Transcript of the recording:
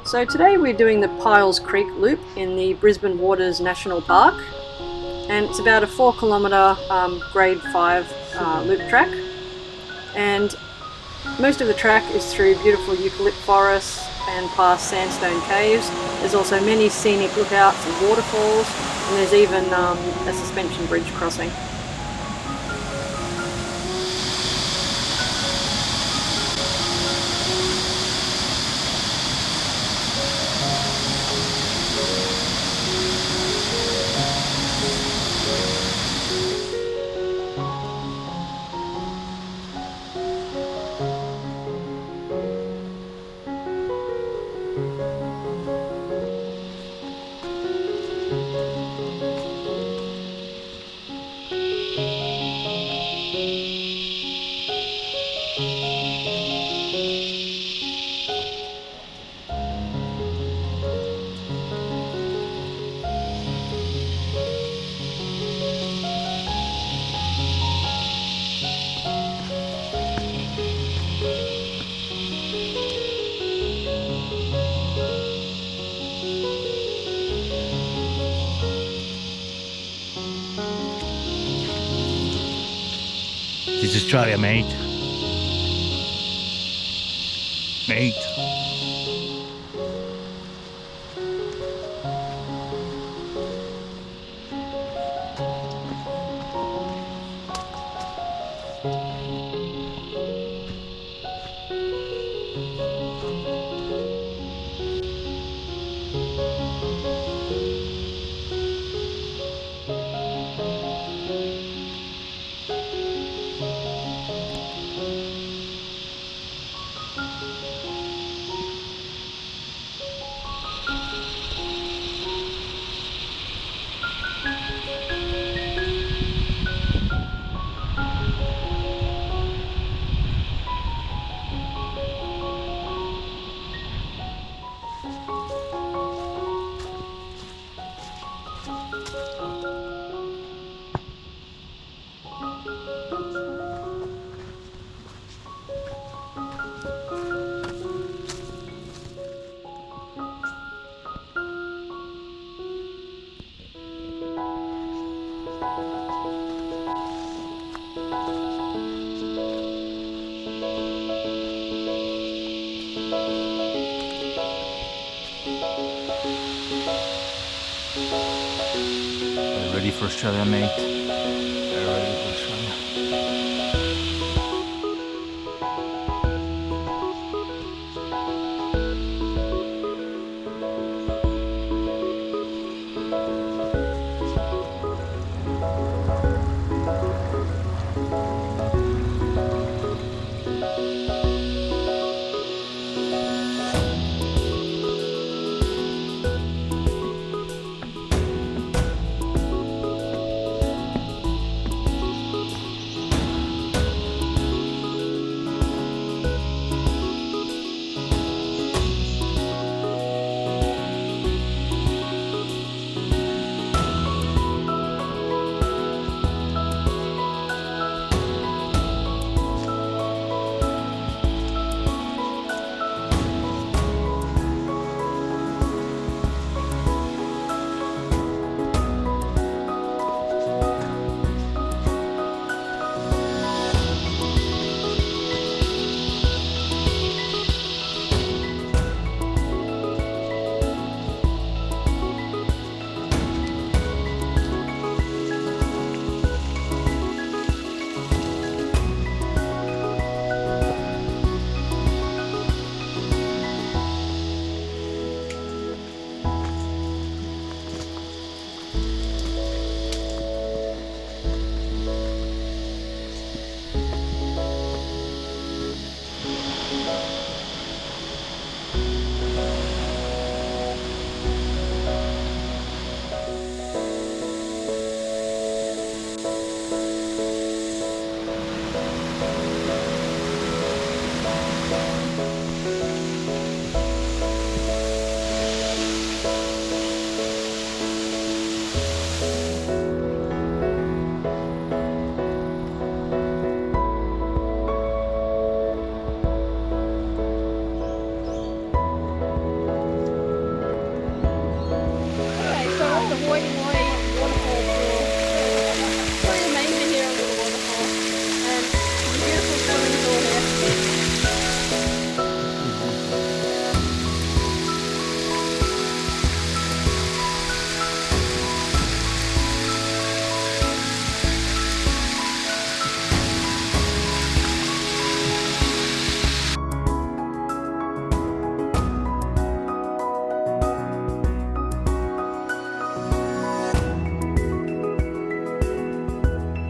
So today we're doing the Piles Creek Loop in the Brisbane Waters National Park, and it's about a 4 kilometre grade 5 loop track, and most of the track is through beautiful eucalypt forests and past sandstone caves. There's also many scenic lookouts and waterfalls, and there's even a suspension bridge crossing. This is Australia, mate. Mate. Ready for Australia, mate?